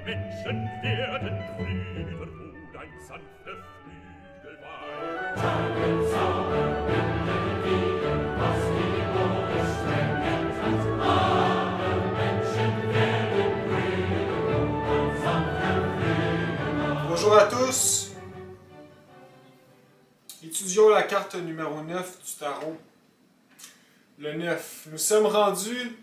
Menschen werden Brüder, wo dein sanfter Flügel weilt. Sagen Zauber, was die Oberstrenge hat. Alle Menschen werden Brüder, wo dein sanfter Flügel weilt. Bonjour à tous. Étudions la carte numéro 9 du tarot. Le 9. Nous sommes rendus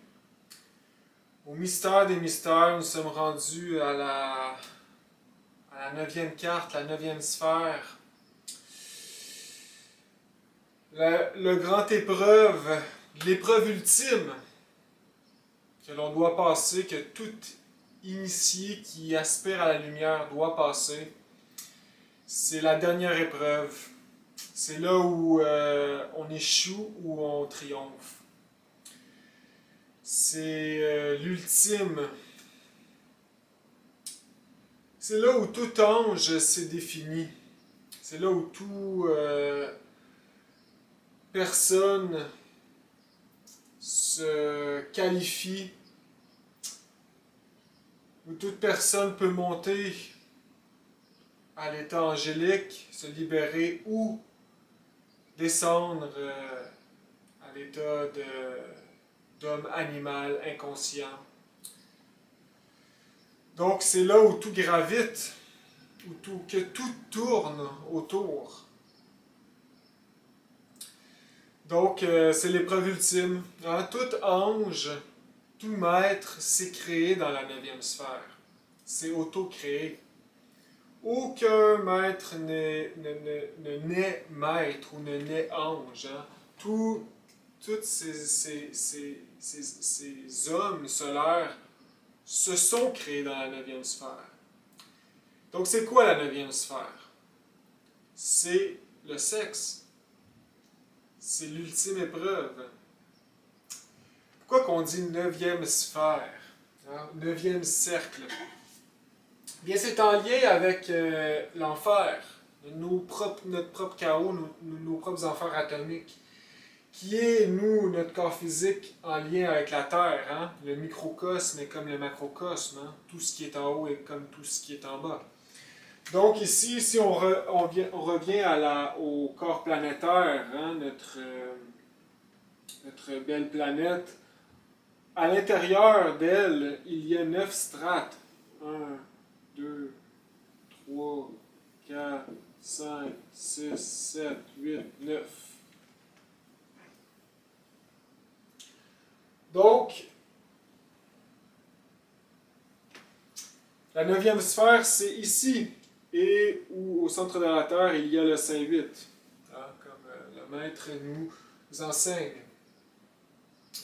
au mystère des mystères. Nous sommes rendus à la 9e carte, la 9e sphère. Le grand épreuve, l'épreuve ultime que l'on doit passer, que tout initié qui aspire à la lumière doit passer. C'est la dernière épreuve. C'est là où on échoue ou on triomphe. C'est l'ultime. C'est là où tout ange s'est défini. C'est là où toute personne se qualifie. Où toute personne peut monter à l'état angélique, se libérer ou descendre à l'état d'homme animal inconscient. Donc c'est là où tout gravite, que tout tourne autour. Donc c'est l'épreuve ultime. Hein? Tout ange, tout maître s'est créé dans la 9e sphère. C'est auto-créé. Aucun maître ne naît maître ou ne naît ange. Hein? Tous ces hommes solaires se sont créés dans la 9e sphère. Donc c'est quoi la 9e sphère? C'est le sexe. C'est l'ultime épreuve. Pourquoi qu'on dit 9e sphère? Hein? 9e cercle. Bien, c'est en lien avec l'enfer, notre propre chaos, nos propres enfers atomiques, qui est, nous, notre corps physique en lien avec la Terre. Hein? Le microcosme est comme le macrocosme. Hein? Tout ce qui est en haut est comme tout ce qui est en bas. Donc ici, si on revient au corps planétaire, hein? Notre belle planète, à l'intérieur d'elle, il y a 9 strates. 1, 2, 3, 4, 5, 6, 7, 8, 9. Donc, la 9e sphère, c'est ici, et où au centre de la Terre, il y a le Saint 8, hein, comme le maître nous enseigne,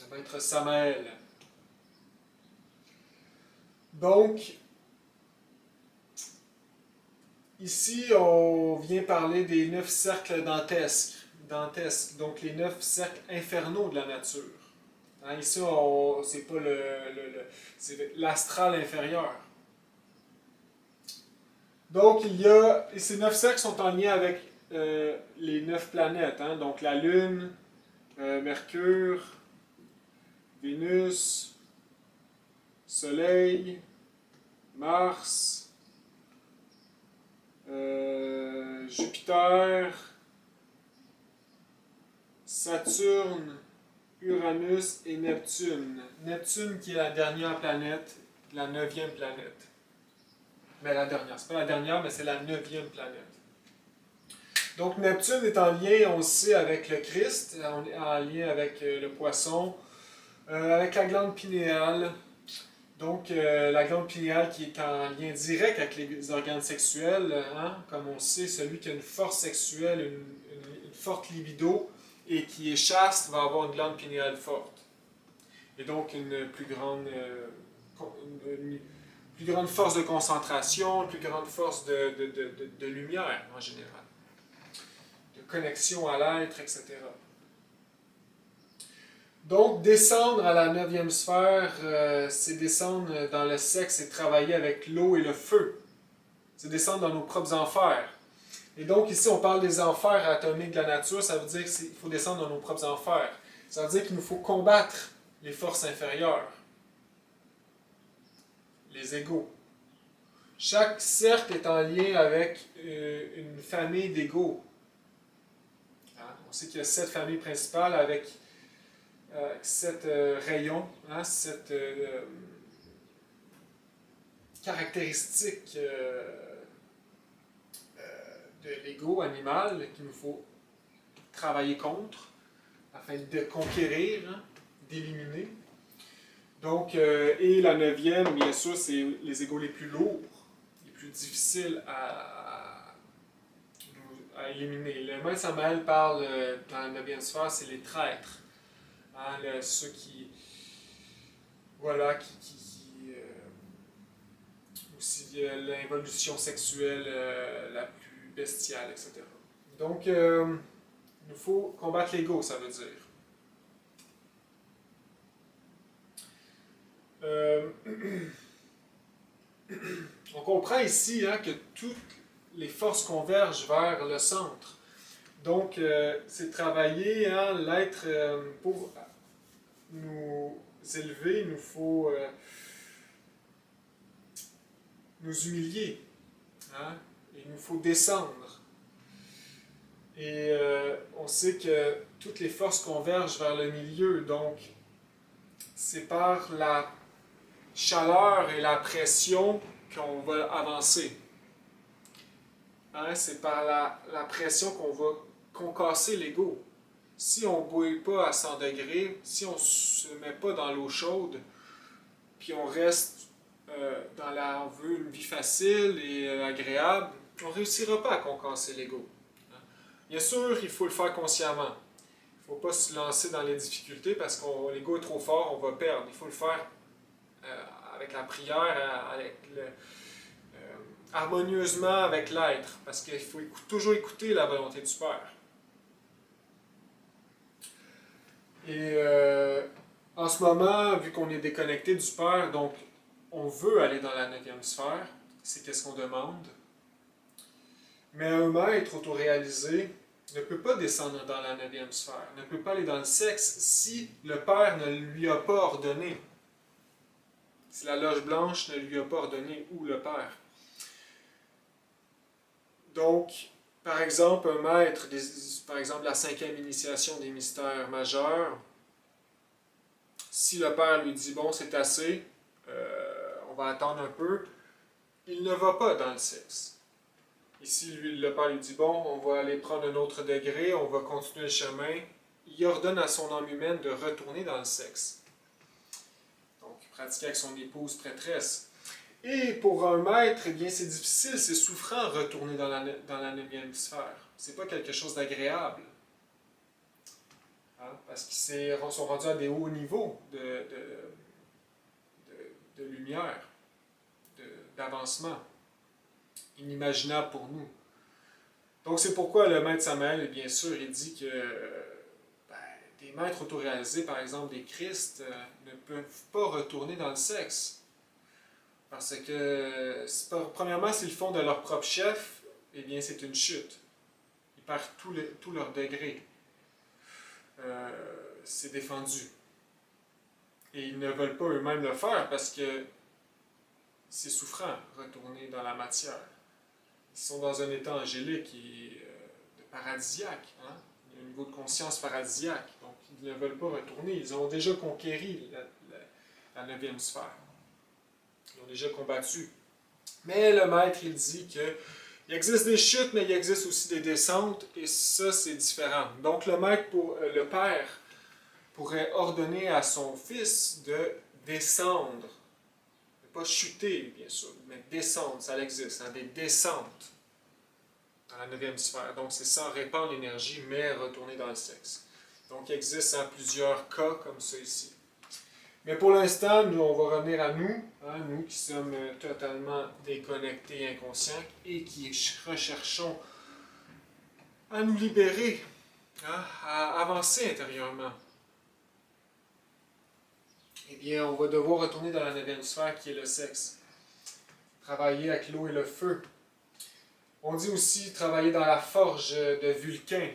le maître Samael. Donc, ici, on vient parler des 9 cercles dantesques, donc les 9 cercles infernaux de la nature. Hein, ici, c'est pas c'est l'astral inférieur. Donc, ces 9 cercles sont en lien avec les 9 planètes. Hein, donc, la Lune, Mercure, Vénus, Soleil, Mars, Jupiter, Saturne, Uranus et Neptune. Neptune qui est la dernière planète, la 9e planète. Mais la dernière, c'est pas la dernière, mais c'est la 9e planète. Donc Neptune est en lien, on le sait, avec le Christ, en lien avec le poisson, avec la glande pinéale. Donc, la glande pinéale qui est en lien direct avec les organes sexuels, hein, comme on sait, celui qui a une force sexuelle, une forte libido et qui est chaste va avoir une glande pinéale forte. Et donc, une plus grande force de concentration, une plus grande force de lumière en général, de connexion à l'être, etc. Donc, descendre à la 9e sphère, c'est descendre dans le sexe et travailler avec l'eau et le feu. C'est descendre dans nos propres enfers. Et donc, ici, on parle des enfers atomiques de la nature. Ça veut dire qu'il faut descendre dans nos propres enfers. Ça veut dire qu'il nous faut combattre les forces inférieures, les égaux. Chaque cercle est en lien avec une famille d'égaux. Hein? On sait qu'il y a 7 familles principales avec 7 rayons, hein? 7 caractéristiques de l'ego animal qu'il nous faut travailler contre afin de conquérir, hein? D'éliminer. Donc, et la 9e, bien sûr, c'est les égos les plus lourds, les plus difficiles à éliminer. Le maître Samael parle dans la 9e sphère, c'est les traîtres. Hein, ceux qui. Voilà, aussi l'involution sexuelle la plus bestiale, etc. Donc, il nous faut combattre l'ego, ça veut dire. On comprend ici hein, que toutes les forces convergent vers le centre. Donc, c'est travailler hein, l'être pour nous élever, il nous faut nous humilier. Hein, il nous faut descendre. Et on sait que toutes les forces convergent vers le milieu. Donc, c'est par la chaleur et la pression qu'on va avancer. Hein, c'est par la pression qu'on va concasser l'ego. Si on ne bouille pas à 100 degrés, si on ne se met pas dans l'eau chaude, puis on reste on veut une vie facile et agréable, on ne réussira pas à concasser l'ego. Hein. Bien sûr, il faut le faire consciemment. Il ne faut pas se lancer dans les difficultés parce que l'ego est trop fort, on va perdre. Il faut le faire avec la prière, harmonieusement avec l'être, parce qu'il faut toujours écouter la volonté du Père. Et en ce moment, vu qu'on est déconnecté du Père, donc on veut aller dans la 9e sphère, c'est qu'est-ce qu'on demande. Mais un maître autoréalisé ne peut pas descendre dans la 9e sphère, ne peut pas aller dans le sexe si le Père ne lui a pas ordonné. Si la loge blanche ne lui a pas ordonné, ou le Père. Donc, par exemple, un maître, par exemple la 5e initiation des mystères majeurs, si le Père lui dit « bon, c'est assez, on va attendre un peu », il ne va pas dans le sexe. Ici, le Père lui dit « bon, on va aller prendre un autre degré, on va continuer le chemin », il ordonne à son âme humaine de retourner dans le sexe. Donc, pratiquer avec son épouse prêtresse. Et pour un maître, eh bien, c'est difficile, c'est souffrant de retourner dans la 9e sphère. C'est pas quelque chose d'agréable. Hein? Parce qu'ils sont rendus à des hauts niveaux de lumière, d'avancement, inimaginable pour nous. Donc c'est pourquoi le maître Samael, bien sûr, il dit que des maîtres autoréalisés, par exemple des Christ, ne peuvent pas retourner dans le sexe. Parce que, premièrement, s'ils font de leur propre chef, eh bien, c'est une chute. Ils perdent tout leur degré. C'est défendu. Et ils ne veulent pas eux-mêmes le faire parce que c'est souffrant, retourner dans la matière. Ils sont dans un état angélique et paradisiaque. Hein? Il y a un niveau de conscience paradisiaque. Donc, ils ne veulent pas retourner. Ils ont déjà conquéri la 9e sphère. Ils ont déjà combattu. Mais le maître, il dit qu'il existe des chutes, mais il existe aussi des descentes, et ça, c'est différent. Donc, le père pourrait ordonner à son fils de descendre. De ne pas chuter, bien sûr, mais descendre, ça existe, hein, des descentes dans la 9e sphère. Donc, c'est sans répandre l'énergie, mais retourner dans le sexe. Donc, il existe plusieurs cas comme ça ici. Mais pour l'instant, nous, on va revenir à nous, hein, nous qui sommes totalement déconnectés, inconscients, et qui recherchons à nous libérer, hein, à avancer intérieurement. Eh bien, on va devoir retourner dans la 9e sphère qui est le sexe. Travailler avec l'eau et le feu. On dit aussi travailler dans la forge de Vulcain,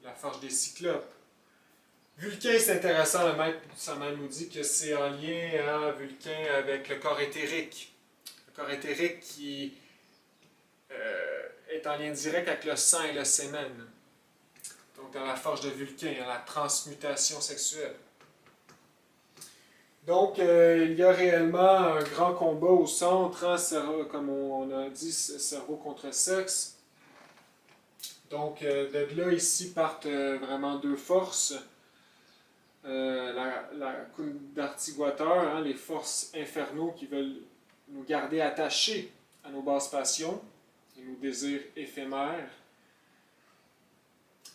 la forge des Cyclopes. Vulcain, c'est intéressant, le maître Samael nous dit que c'est en lien, hein, Vulcain, avec le corps éthérique. Le corps éthérique qui est en lien direct avec le sang et le sémen. Donc dans la forge de Vulcain, la transmutation sexuelle. Donc il y a réellement un grand combat au centre, hein, comme on a dit, cerveau contre sexe. Donc de là, ici, partent vraiment deux forces. La Kundartiguateur, hein, les forces infernaux qui veulent nous garder attachés à nos basses passions et nos désirs éphémères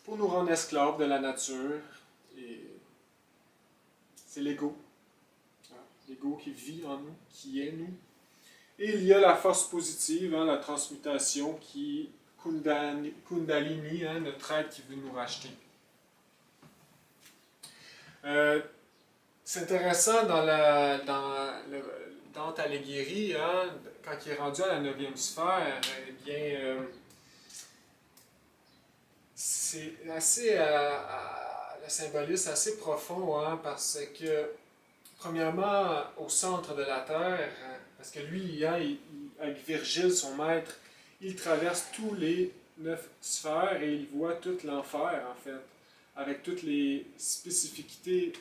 pour nous rendre esclaves de la nature. Et c'est l'ego. L'ego qui vit en nous, qui est nous. Et il y a la force positive, hein, la transmutation, qui Kundalini, hein, notre être qui veut nous racheter. C'est intéressant dans Dante Alighieri, hein, quand il est rendu à la 9e sphère, eh bien, c'est assez, le symbolisme assez profond, hein, parce que, premièrement, au centre de la Terre, parce que lui, hein, avec Virgile, son maître, il traverse tous les 9 sphères et il voit tout l'enfer, en fait, avec toutes les spécificités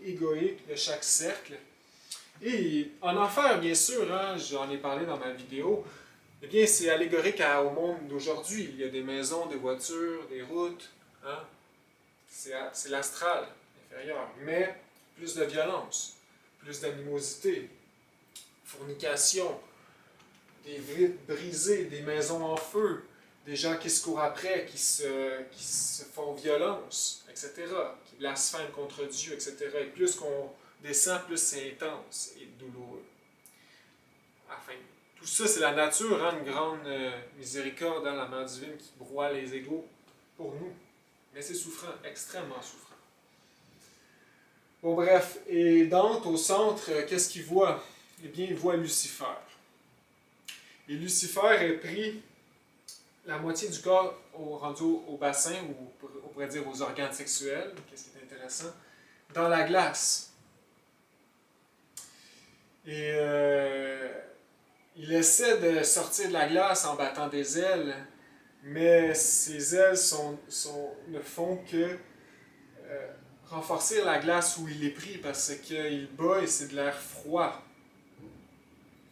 égoïques de chaque cercle. Et en enfer, bien sûr, hein, j'en ai parlé dans ma vidéo, eh bien, c'est allégorique au monde d'aujourd'hui. Il y a des maisons, des voitures, des routes, hein? C'est l'astral inférieur, mais plus de violence, plus d'animosité, fornication, des vitres brisées, des maisons en feu, des gens qui se courent après, qui se font violence, etc., qui blasphèment contre Dieu, etc. Et plus qu'on descend, plus c'est intense et douloureux. Enfin, tout ça, c'est la nature, hein, une grande miséricorde dans la mère divine qui broie les égaux pour nous. Mais c'est souffrant, extrêmement souffrant. Bon, bref, et Dante, au centre, qu'est-ce qu'il voit? Eh bien, il voit Lucifer. Et Lucifer est pris la moitié du corps rendu au bassin, ou on pourrait dire aux organes sexuels, qu'est-ce qui est intéressant, dans la glace. Et il essaie de sortir de la glace en battant des ailes, mais ses ailes ne font que renforcer la glace où il est pris, parce qu'il bat et c'est de l'air froid,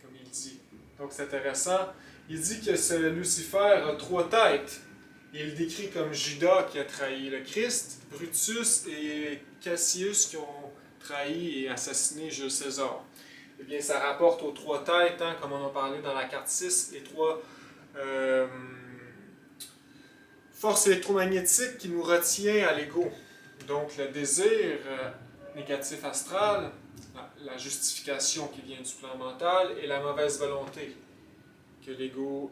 comme il dit. Donc c'est intéressant. Il dit que ce Lucifer a 3 têtes. Il le décrit comme Judas qui a trahi le Christ, Brutus et Cassius qui ont trahi et assassiné Jules César. Eh bien, ça rapporte aux 3 têtes, hein, comme on en parlait dans la carte 6, les 3 forces électromagnétiques qui nous retient à l'ego. Donc, le désir négatif astral, la justification qui vient du plan mental et la mauvaise volonté que l'ego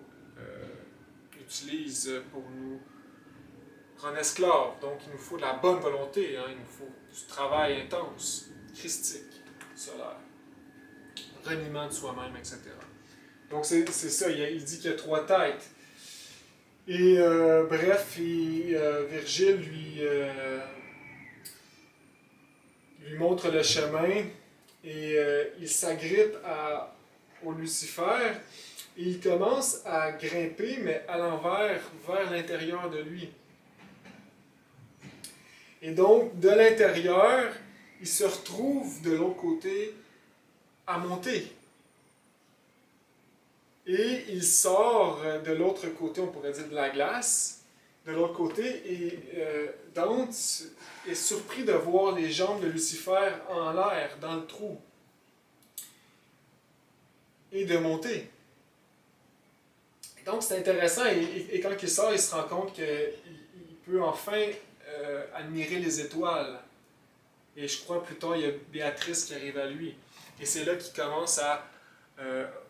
utilise pour nous rendre esclaves. Donc, il nous faut de la bonne volonté, hein, il nous faut du travail intense, christique, solaire, reniement de soi-même, etc. Donc, c'est ça, il dit qu'il y a 3 têtes. Et bref, Virgile lui montre le chemin et il s'agrippe au Lucifer et il commence à grimper, mais à l'envers, vers l'intérieur de lui. Et donc, de l'intérieur, il se retrouve de l'autre côté à monter. Et il sort de l'autre côté, on pourrait dire de la glace, de l'autre côté, et Dante est surpris de voir les jambes de Lucifer en l'air, dans le trou, et de monter. Donc c'est intéressant, et quand il sort, il se rend compte qu'il peut enfin admirer les étoiles. Et je crois plus tard, il y a Béatrice qui arrive à lui. Et c'est là qu'il commence à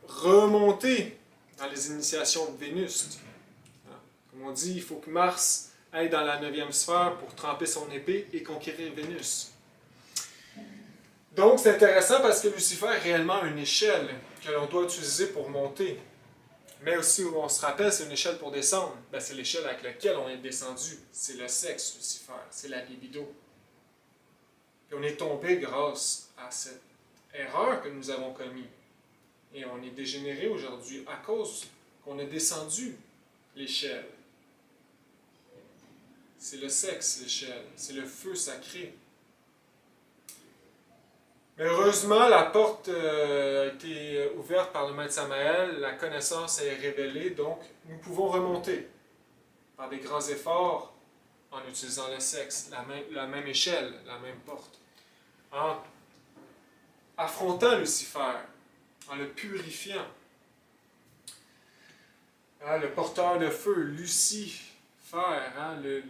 remonter dans les initiations de Vénus. Comme on dit, il faut que Mars aille dans la 9e sphère pour tremper son épée et conquérir Vénus. Donc c'est intéressant parce que Lucifer est réellement une échelle que l'on doit utiliser pour monter. Mais aussi, on se rappelle, c'est une échelle pour descendre. Ben, c'est l'échelle avec laquelle on est descendu. C'est le sexe, Lucifer. C'est la libido. Et on est tombé grâce à cette erreur que nous avons commise. Et on est dégénéré aujourd'hui à cause qu'on a descendu l'échelle. C'est le sexe, l'échelle. C'est le feu sacré. Mais heureusement, la porte a été ouverte par le maître Samael, la connaissance est révélée, donc nous pouvons remonter par des grands efforts en utilisant le sexe, la même échelle, la même porte. En affrontant Lucifer, en le purifiant. Hein, le porteur de feu, Lucifer, hein, le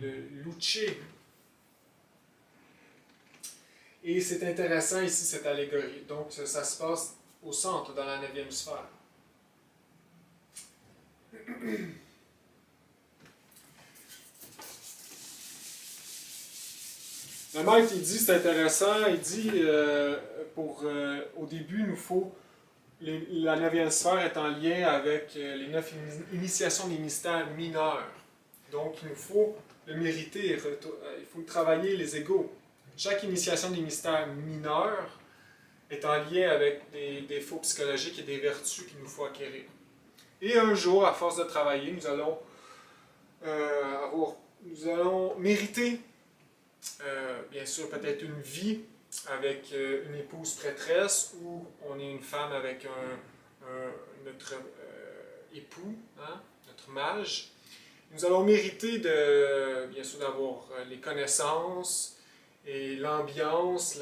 Luché. Et c'est intéressant ici, cette allégorie. Donc, ça se passe au centre, dans la 9e sphère. Le maître, il dit, c'est intéressant, il dit, au début, il nous faut, la 9e sphère est en lien avec les 9 initiations des mystères mineurs. Donc, il nous faut le mériter, il faut travailler les égaux. Chaque initiation des mystères mineurs est en lien avec des défauts psychologiques et des vertus qu'il nous faut acquérir. Et un jour, à force de travailler, nous allons mériter, bien sûr, peut-être une vie avec une épouse prêtresse ou on est une femme avec notre époux, hein, notre mage. Nous allons mériter, bien sûr, d'avoir les connaissances et l'ambiance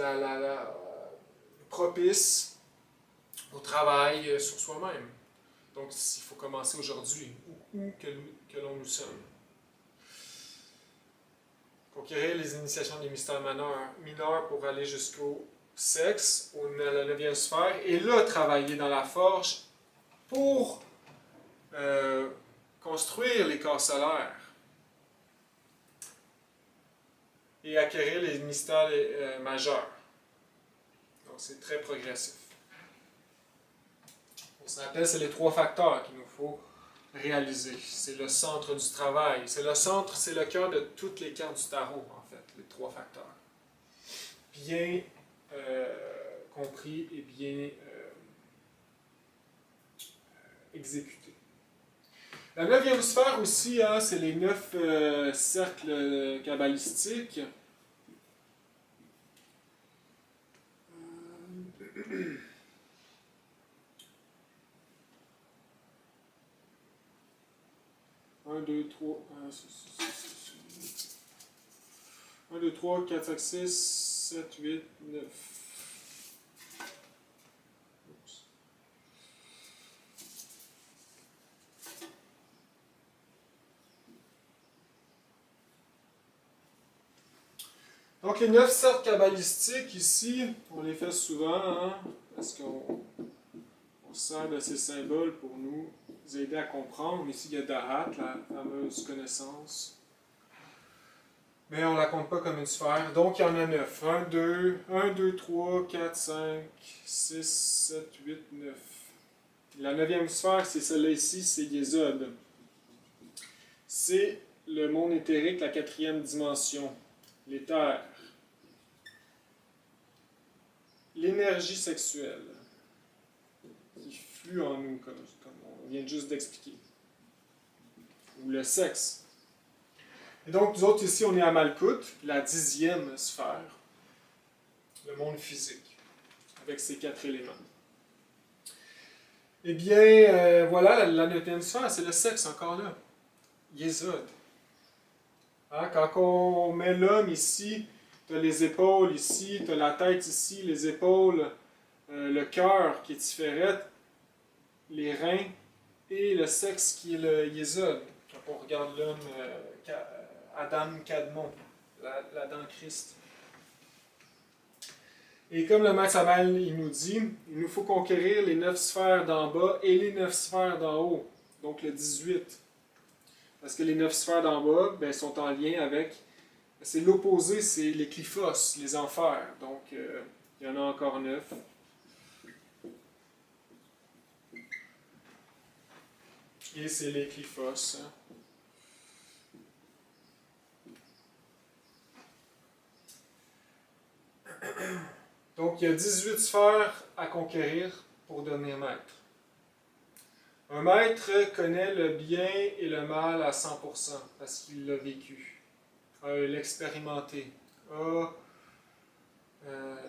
propice au travail sur soi-même. Donc, il faut commencer aujourd'hui, où que l'on nous sommes. Conquérir les initiations des mystères mineurs pour aller jusqu'au sexe, à la 9e sphère, et là, travailler dans la forge pour construire les corps solaires et acquérir les mystères majeurs. Donc, c'est très progressif. On s'appelle, c'est les 3 facteurs qu'il nous faut réaliser. C'est le centre du travail. C'est le centre, c'est le cœur de toutes les cartes du tarot, en fait, les 3 facteurs. Bien compris et bien exécutés. La 9e sphère aussi, hein, c'est les 9 cercles kabbalistiques. Un, deux, trois, 1, 2, 3, 4, 5, 6, 7, 8, 9. Donc les 9 cercles kabbalistiques ici, on les fait souvent, hein, parce qu'on sert de ces symboles pour nous aider à comprendre. Ici, il y a Dahat, la fameuse connaissance. Mais on ne la compte pas comme une sphère. Donc, il y en a 9. 1, 2, 3, 4, 5, 6, 7, 8, 9. La 9e sphère, c'est celle-là ici, c'est Yesod. C'est le monde éthérique, la 4e dimension, l'éther. L'énergie sexuelle qui flue en nous, comme on vient juste d'expliquer. Ou le sexe. Et donc, nous autres, ici, on est à Malkout, la 10e sphère, le monde physique, avec ses 4 éléments. Eh bien, voilà, la 9e sphère, c'est le sexe, encore là. Yesod. Hein, quand on met l'homme ici, tu as les épaules ici, tu as la tête ici, les épaules, le cœur qui est Tiferet, les reins et le sexe qui est le Yesod. Quand on regarde l'homme, Adam Kadmon, l'Adam Christ. Et comme le maître Samael il nous dit, il nous faut conquérir les 9 sphères d'en bas et les 9 sphères d'en haut, donc le 18. Parce que les 9 sphères d'en bas ben, sont en lien avec... C'est l'opposé, c'est les Cliphos, les enfers. Donc, il y en a encore 9. Et c'est les Cliphos. Hein. Donc, il y a 18 sphères à conquérir pour devenir maître. Un maître connaît le bien et le mal à 100% parce qu'il l'a vécu, a l'expérimenté, a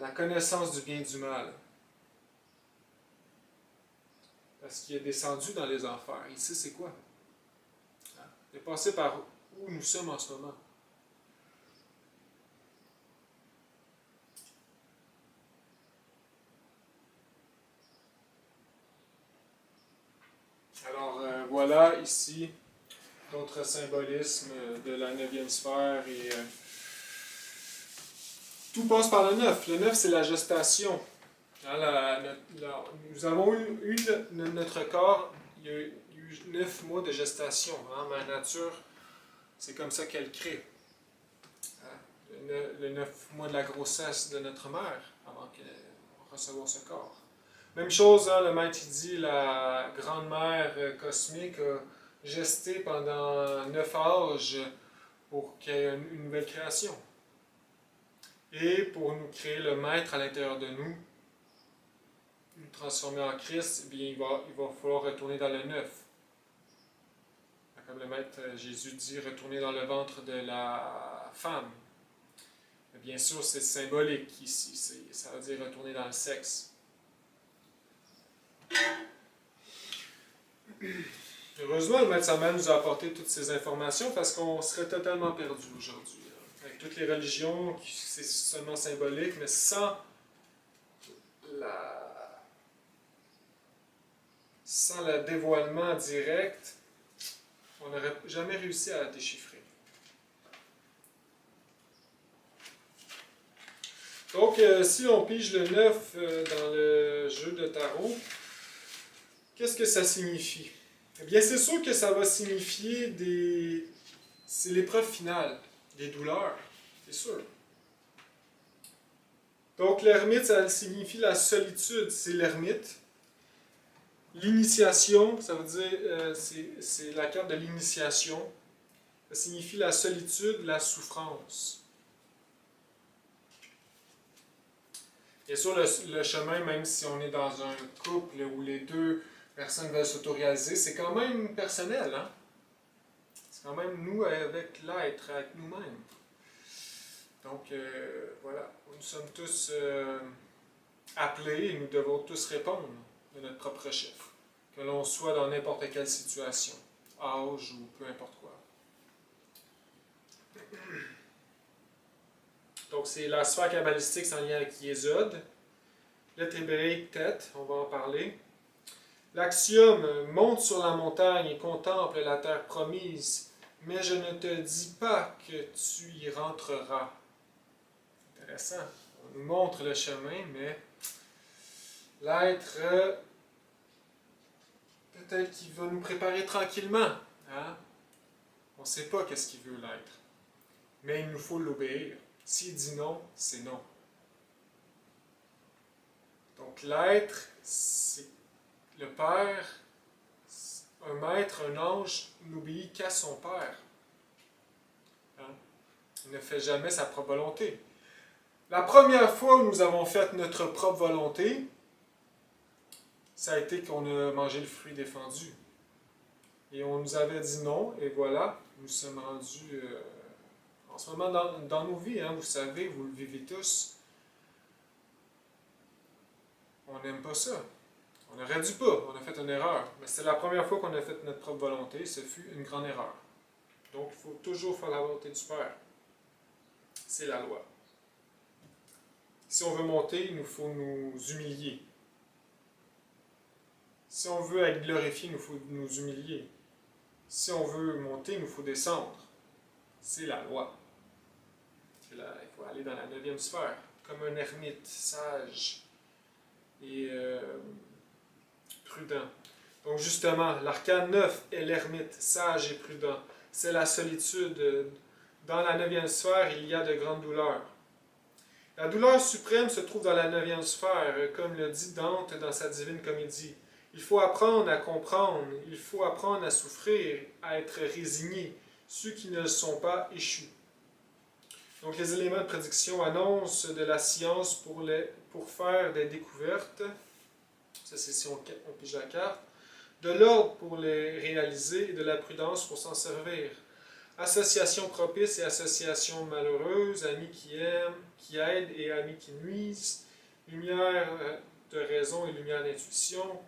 la connaissance du bien et du mal. Parce qu'il est descendu dans les enfers. Il sait c'est quoi. Il est passé par où nous sommes en ce moment. Alors voilà ici d'autres symbolismes de la 9e sphère et tout passe par le 9. Le 9 c'est la gestation. Nous avons eu notre corps, il y a eu 9 mois de gestation. Ma nature, c'est comme ça qu'elle crée. Le 9 mois de la grossesse de notre mère avant qu'elle recevoir ce corps. Même chose, le maître dit, la grande-mère cosmique a gesté pendant 9 âges pour qu'il y ait une nouvelle création. Et pour nous créer le maître à l'intérieur de nous, nous transformer en Christ, eh bien, il va falloir retourner dans le 9. Comme le maître Jésus dit, retourner dans le ventre de la femme. Mais bien sûr, c'est symbolique ici, ça veut dire retourner dans le sexe. Heureusement, le Maître Samael nous a apporté toutes ces informations parce qu'on serait totalement perdu aujourd'hui. Avec toutes les religions, c'est seulement symbolique, mais sans le dévoilement direct, on n'aurait jamais réussi à la déchiffrer. Donc, si on pige le 9 dans le jeu de tarot, qu'est-ce que ça signifie? Eh bien, c'est sûr que ça va signifier c'est l'épreuve finale, des douleurs, c'est sûr. Donc, l'ermite, ça signifie la solitude, c'est l'ermite. L'initiation, ça veut dire, c'est la carte de l'initiation. Ça signifie la solitude, la souffrance. Bien sûr, le chemin, même si on est dans un couple où les deux personnes veulent s'auto-réaliser, c'est quand même personnel, hein? C'est quand même nous avec l'être, avec nous-mêmes. Donc, voilà, nous sommes tous appelés et nous devons tous répondre de notre propre chef, que l'on soit dans n'importe quelle situation, âge ou peu importe quoi. Donc, c'est la sphère kabbalistique, c'est en lien avec Yesod. Lettre hébraïque, tête, on va en parler. L'axiome, monte sur la montagne et contemple la terre promise, mais je ne te dis pas que tu y rentreras. Intéressant. On nous montre le chemin, mais l'être, peut-être qu'il va nous préparer tranquillement. Hein? On ne sait pas qu'est-ce qu'il veut l'être. Mais il nous faut l'obéir. S'il dit non, c'est non. Donc l'être, c'est le Père, un maître, un ange, n'obéit qu'à son Père. Hein? Il ne fait jamais sa propre volonté. La première fois où nous avons fait notre propre volonté, ça a été qu'on a mangé le fruit défendu. Et on nous avait dit non, et voilà, nous sommes rendus en ce moment dans nos vies, hein, vous savez, vous le vivez tous. On n'aime pas ça. On n'aurait dû pas, on a fait une erreur. Mais c'est la première fois qu'on a fait notre propre volonté, ce fut une grande erreur. Donc il faut toujours faire la volonté du Père. C'est la loi. Si on veut monter, il nous faut nous humilier. Si on veut être glorifié, il nous faut nous humilier. Si on veut monter, il nous faut descendre. C'est la loi. Il faut aller dans la 9e sphère, comme un ermite, sage et prudent. Donc justement, l'arcane 9 est l'ermite, sage et prudent. C'est la solitude. Dans la 9e sphère, il y a de grandes douleurs. La douleur suprême se trouve dans la 9e sphère, comme le dit Dante dans sa Divine Comédie. Il faut apprendre à comprendre, il faut apprendre à souffrir, à être résigné. Ceux qui ne le sont pas échouent. Donc les éléments de prédiction annoncent de la science pour faire des découvertes. Ça c'est si on pige la carte. de l'ordre pour les réaliser et de la prudence pour s'en servir. Association propice et association malheureuse, amis qui aident et amis qui nuisent, lumière de raison et lumière d'intuition,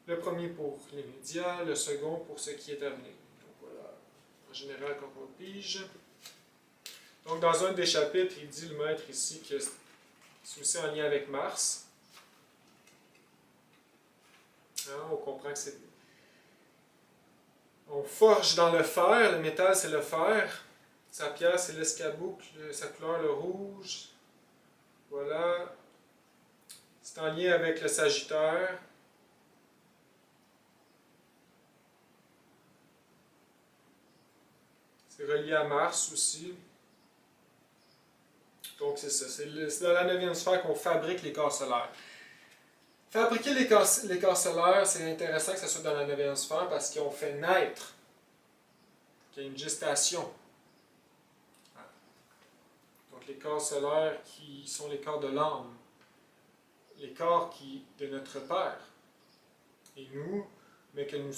le premier pour l'immédiat, le second pour ce qui est à venir. Donc voilà, en général, quand on pige. Donc dans un des chapitres, il dit, le maître ici, que c'est aussi en lien avec Mars. Hein, on comprend que c'est... On forge dans le fer, le métal c'est le fer, sa pierre c'est l'escarboucle, sa couleur le rouge. Voilà. C'est en lien avec le Sagittaire. C'est relié à Mars aussi. Donc c'est ça, c'est dans la 9e sphère qu'on fabrique les corps solaires. Fabriquer les corps solaires, c'est intéressant que ce soit dans la 9e sphère parce qu'on fait naître, qu'il y a une gestation. Donc les corps solaires qui sont les corps de l'âme, les corps de notre Père et nous, mais que nous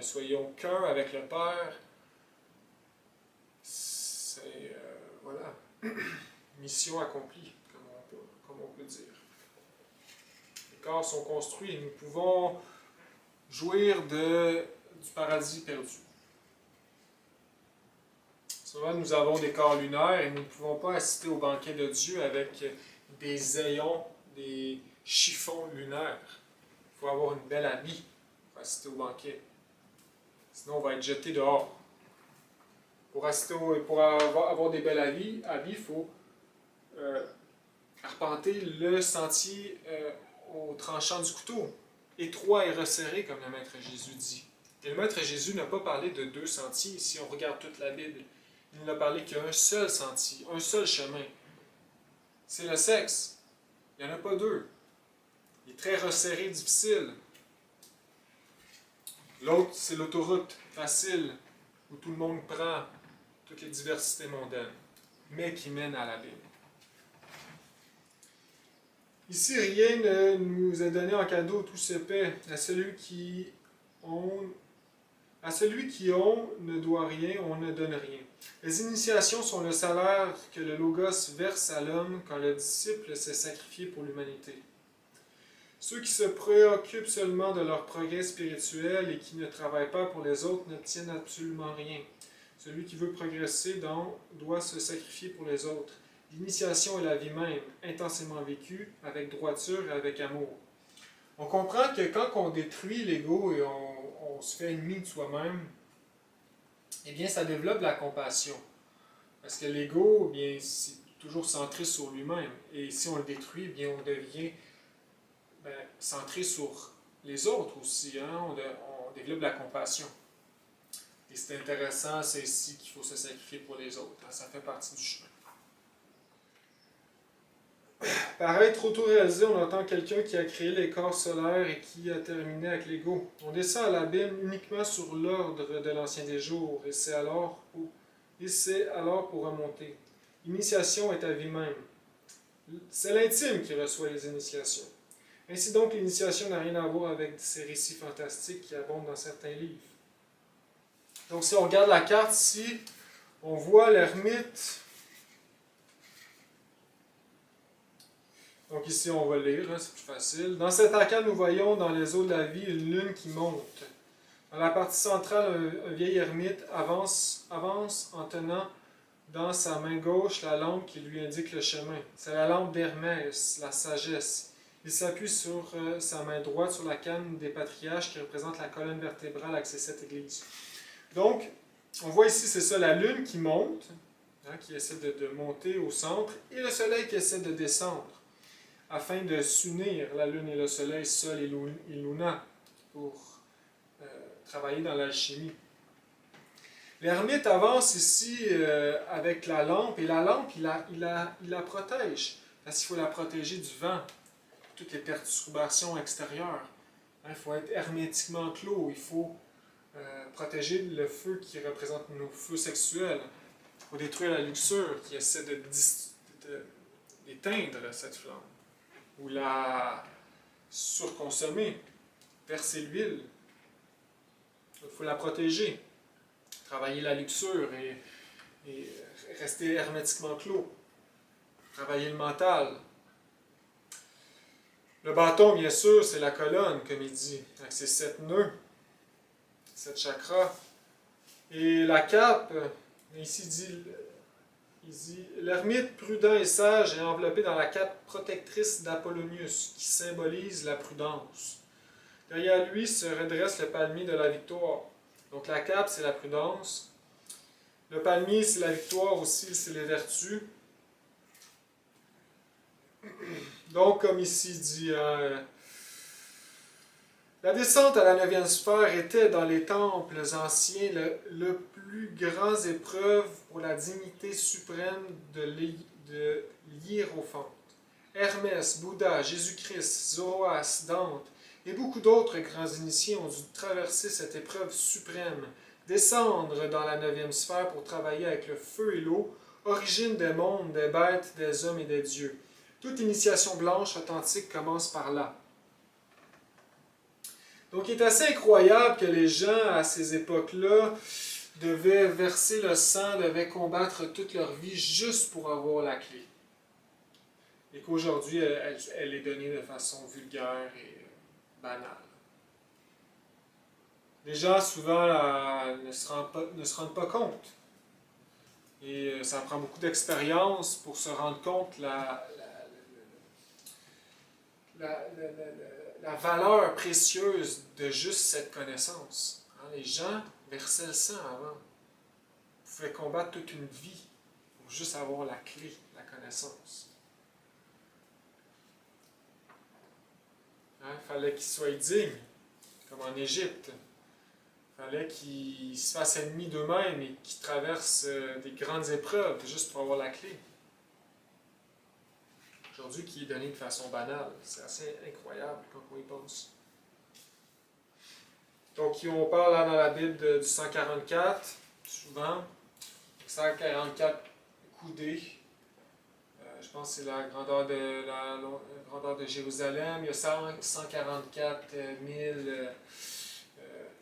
soyons qu'un avec le Père, c'est, voilà, mission accomplie, comme on peut dire. Les corps sont construits et nous pouvons jouir du paradis perdu. Souvent, nous avons des corps lunaires et nous ne pouvons pas assister au banquet de Dieu avec des ayons, des chiffons lunaires. Il faut avoir une belle habit pour assister au banquet. Sinon, on va être jeté dehors. Pour avoir des belles habits, il faut arpenter le sentier au tranchant du couteau, étroit et resserré, comme le Maître Jésus dit. Et le Maître Jésus n'a pas parlé de 2 sentiers, si on regarde toute la Bible. Il n'a parlé qu'un seul sentier, un seul chemin. C'est le sexe. Il n'y en a pas 2. Il est très resserré, difficile. L'autre, c'est l'autoroute facile, où tout le monde prend toutes les diversités mondaines, mais qui mène à la Bible. Ici, rien ne nous est donné en cadeau, tout se paie. À celui qui ne doit rien, on ne donne rien. Les initiations sont le salaire que le Logos verse à l'homme quand le disciple s'est sacrifié pour l'humanité. Ceux qui se préoccupent seulement de leur progrès spirituel et qui ne travaillent pas pour les autres n'obtiennent absolument rien. Celui qui veut progresser doit se sacrifier pour les autres. L'initiation est la vie même, intensément vécue, avec droiture et avec amour. On comprend que quand on détruit l'ego et on se fait ennemi de soi-même, eh bien, ça développe la compassion. Parce que l'ego, eh bien, c'est toujours centré sur lui-même. Et si on le détruit, eh bien, on devient centré sur les autres aussi. Hein? On développe la compassion. Et c'est intéressant, c'est ici qu'il faut se sacrifier pour les autres. Hein? Ça fait partie du chemin. Par être auto-réalisé, on entend quelqu'un qui a créé les corps solaires et qui a terminé avec l'ego. On descend à l'abîme uniquement sur l'ordre de l'ancien des jours, et c'est alors pour remonter. L'initiation est à vie même. C'est l'intime qui reçoit les initiations. Ainsi donc, l'initiation n'a rien à voir avec ces récits fantastiques qui abondent dans certains livres. Donc si on regarde la carte ici, on voit l'ermite. Donc ici, on va lire, hein, c'est plus facile. Dans cet arcade, nous voyons dans les eaux de la vie une lune qui monte. Dans la partie centrale, un vieil ermite avance en tenant dans sa main gauche la lampe qui lui indique le chemin. C'est la lampe d'Hermès, la sagesse. Il s'appuie sur sa main droite sur la canne des patriarches qui représente la colonne vertébrale avec ses 7 églises. Donc, on voit ici, c'est ça, la lune qui monte, hein, qui essaie de monter au centre, et le soleil qui essaie de descendre, afin de s'unir, la lune et le soleil, Sol et Luna, pour travailler dans l'alchimie. L'ermite avance ici avec la lampe, et la lampe, il la protège, parce qu'il faut la protéger du vent, toutes les perturbations extérieures. Hein, il faut être hermétiquement clos, il faut protéger le feu qui représente nos feux sexuels. Il faut détruire la luxure qui essaie d'éteindre cette flamme, ou la surconsommer, verser l'huile Il faut la protéger, travailler la luxure et rester hermétiquement clos, travailler le mental. Le bâton, bien sûr, c'est la colonne, comme il dit, avec ses 7 nœuds, 7 chakras. Et la cape, ici il dit « L'ermite prudent et sage est enveloppé dans la cape protectrice d'Apollonius, qui symbolise la prudence. Derrière lui se redresse le palmier de la victoire. » Donc la cape, c'est la prudence. Le palmier, c'est la victoire aussi, c'est les vertus. Donc, comme ici dit, la descente à la 9e sphère était dans les temples anciens le plus grand épreuve pour la dignité suprême de l'hiérophante. Hermès, Bouddha, Jésus-Christ, Zoroastre, Dante et beaucoup d'autres grands initiés ont dû traverser cette épreuve suprême, descendre dans la 9e sphère pour travailler avec le feu et l'eau, origine des mondes, des bêtes, des hommes et des dieux. Toute initiation blanche authentique commence par là. Donc, il est assez incroyable que les gens, à ces époques-là, devaient verser le sang, devaient combattre toute leur vie juste pour avoir la clé. Et qu'aujourd'hui, elle est donnée de façon vulgaire et banale. Les gens, souvent, ne se rendent pas compte. Et ça prend beaucoup d'expérience pour se rendre compte la valeur précieuse de juste cette connaissance. Les gens versaient le sang avant. Ils pouvaient combattre toute une vie pour juste avoir la clé, la connaissance. Il fallait qu'ils soient dignes, comme en Égypte. Il fallait qu'ils se fassent ennemis d'eux-mêmes et qu'ils traversent des grandes épreuves juste pour avoir la clé. Aujourd'hui, qui est donné de façon banale. C'est assez incroyable quand on y pense. Donc, on parle là dans la Bible du 144, souvent. 144 coudées. Je pense que c'est la grandeur de Jérusalem. Il y a 144 000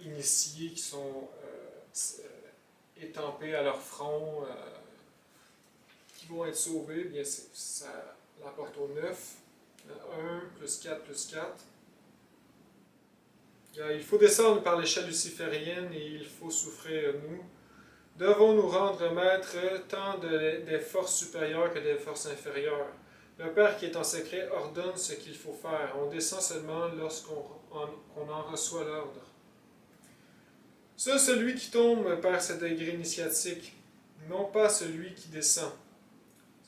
initiés qui sont étampés à leur front, qui vont être sauvés. Bien, ça l'apporte au 9. 1 plus 4 plus 4. Il faut descendre par l'échelle luciférienne et il faut souffrir, nous. Devons nous rendre maîtres tant des forces supérieures que des forces inférieures. Le Père qui est en secret ordonne ce qu'il faut faire. On descend seulement lorsqu'on en reçoit l'ordre. Seul celui qui tombe perd ce degré initiatique, non pas celui qui descend.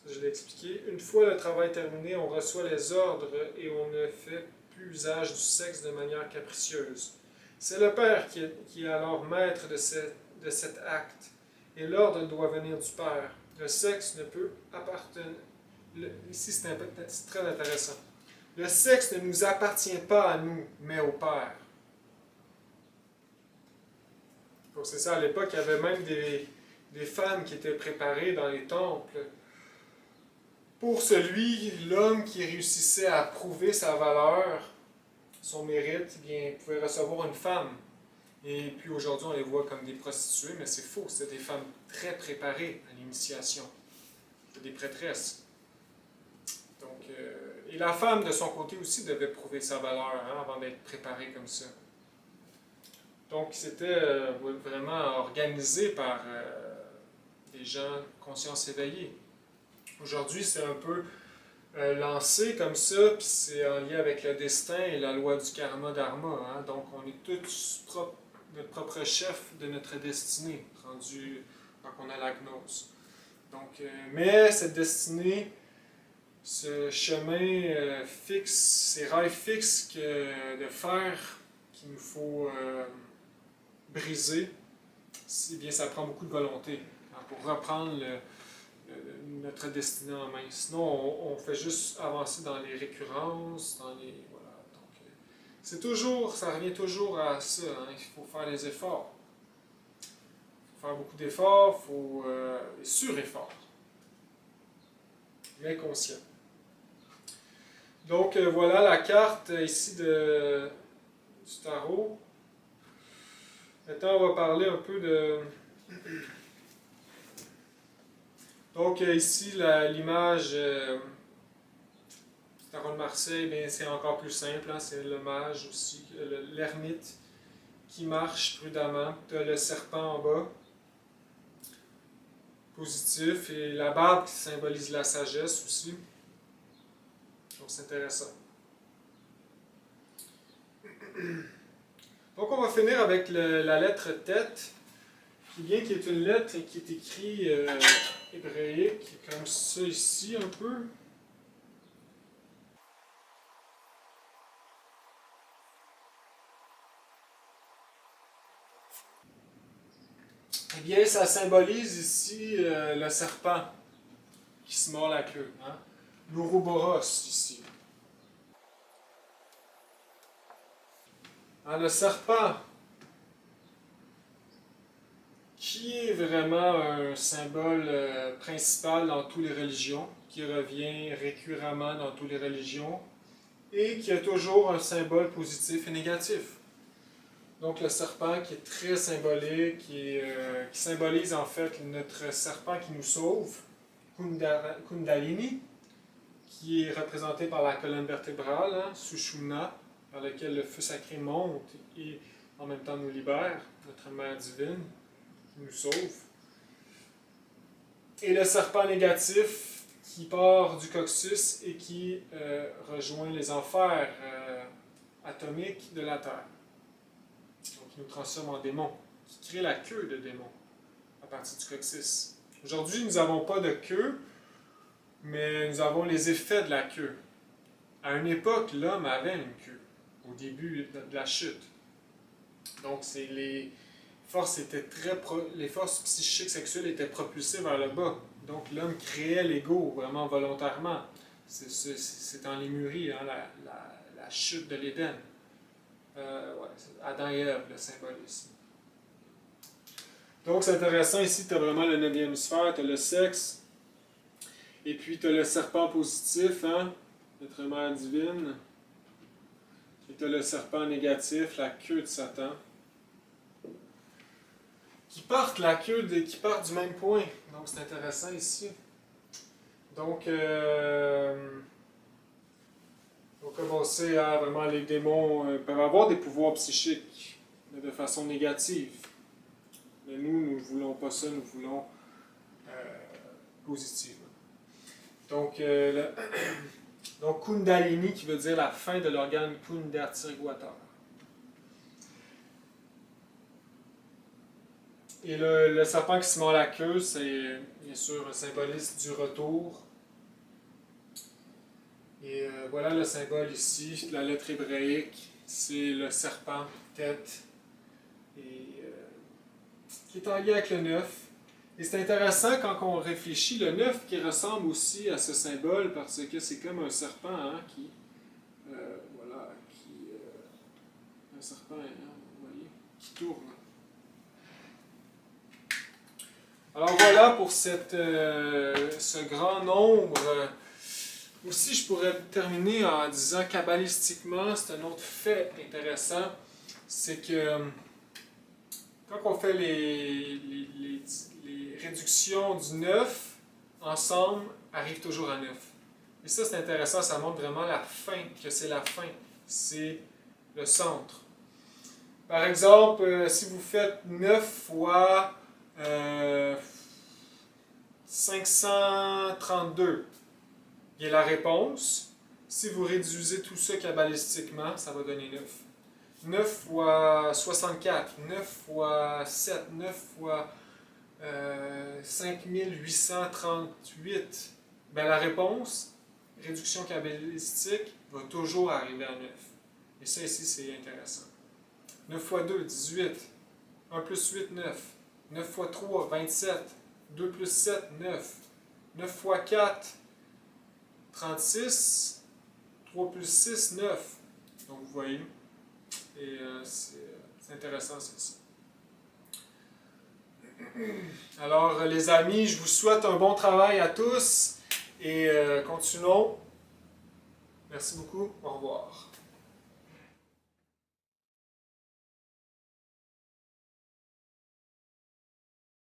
Ça, je l'ai expliqué. Une fois le travail terminé, on reçoit les ordres et on ne fait plus usage du sexe de manière capricieuse. C'est le Père qui est alors maître de cet acte, et l'ordre doit venir du Père. Le sexe ne peut appartenir... Ici, c'est très intéressant. Le sexe ne nous appartient pas à nous, mais au Père. Donc c'est ça, à l'époque, il y avait même des femmes qui étaient préparées dans les temples pour l'homme qui réussissait à prouver sa valeur, son mérite, eh bien, il pouvait recevoir une femme. Et puis aujourd'hui, on les voit comme des prostituées, mais c'est faux, c'était des femmes très préparées à l'initiation. C'était des prêtresses. Donc, et la femme, de son côté aussi, devait prouver sa valeur avant d'être préparée comme ça. Donc, c'était vraiment organisé par des gens de conscience éveillée. Aujourd'hui, c'est un peu lancé comme ça, puis c'est en lien avec le destin et la loi du karma dharma. Donc, on est tous notre propre chef de notre destinée, rendu quand on a la gnose. Donc, mais cette destinée, ce chemin fixe, ces rails fixes de fer qu'il nous faut briser, eh bien, ça prend beaucoup de volonté pour reprendre notre destinée en main. Sinon, on fait juste avancer dans les récurrences, voilà. Donc, ça revient toujours à ça. Il faut faire les efforts. Il faut faire beaucoup d'efforts, il faut sur-efforts, mais conscient. Donc, voilà la carte ici du tarot. Maintenant, on va parler un peu de... Donc, ici, l'image Tarot de Marseille, c'est encore plus simple. Hein? C'est le mage aussi, l'ermite qui marche prudemment. Tu as le serpent en bas, positif, et la barbe qui symbolise la sagesse aussi. Donc, c'est intéressant. Donc, on va finir avec la lettre tête, qui est une lettre qui est écrite hébraïque, comme ça ici un peu. Eh bien, ça symbolise ici le serpent qui se mord la queue. Hein? L'Ouroboros ici. Hein, le serpent, qui est vraiment un symbole principal dans toutes les religions, qui revient récurrentement dans toutes les religions, et qui a toujours un symbole positif et négatif. Donc le serpent qui est très symbolique, qui symbolise en fait notre serpent qui nous sauve, Kundalini, qui est représenté par la colonne vertébrale, hein, Sushumna, par laquelle le feu sacré monte et en même temps nous libère, notre mère divine, qui nous sauve. Et le serpent négatif qui part du coccyx et qui rejoint les enfers atomiques de la Terre. Donc, qui nous transforme en démon, qui crée la queue de démon à partir du coccyx. Aujourd'hui, nous n'avons pas de queue, mais nous avons les effets de la queue. À une époque, l'homme avait une queue, au début de la chute. Donc, les forces psychiques sexuelles étaient propulsées vers le bas. Donc, l'homme créait l'ego vraiment volontairement. C'est en Lémurie, hein, la chute de l'Éden. Adam et Ève, le symbolisme. Donc, c'est intéressant ici, tu as vraiment le 9e sphère, tu as le sexe, et puis tu as le serpent positif, hein, notre mère divine, et tu as le serpent négatif, la queue de Satan, qui partent du même point. Donc, c'est intéressant ici. Donc, comme on sait, hein, vraiment, les démons peuvent avoir des pouvoirs psychiques, mais de façon négative. Mais nous ne voulons pas ça, nous voulons positivement. Donc, donc, Kundalini, qui veut dire la fin de l'organe Kundartirgwatar. Et le serpent qui se mord la queue, c'est bien sûr un symboliste du retour. Et voilà le symbole ici, la lettre hébraïque, c'est le serpent, tête, et, qui est en lien avec le 9. Et c'est intéressant quand on réfléchit, le 9 qui ressemble aussi à ce symbole, parce que c'est comme un serpent, hein, un serpent, hein, vous voyez, qui tourne. Alors voilà pour ce grand nombre. Aussi, je pourrais terminer en disant kabbalistiquement, c'est un autre fait intéressant, c'est que quand on fait les réductions du 9, ensemble, arrive toujours à 9. Et ça, c'est intéressant, ça montre vraiment la fin, que c'est la fin, c'est le centre. Par exemple, si vous faites 9 fois 532, il y a la réponse. Si vous réduisez tout ça kabbalistiquement, ça va donner 9. 9 fois 64, 9 fois 7, 9 fois 5838. Ben, la réponse, réduction kabbalistique, va toujours arriver à 9. Et ça ici, c'est intéressant. 9 fois 2, 18. 1 plus 8, 9. 9 fois 3, 27. 2 plus 7, 9. 9 fois 4, 36. 3 plus 6, 9. Donc, vous voyez. Et c'est intéressant, c'est ça. Alors, les amis, je vous souhaite un bon travail à tous. Et continuons. Merci beaucoup. Au revoir.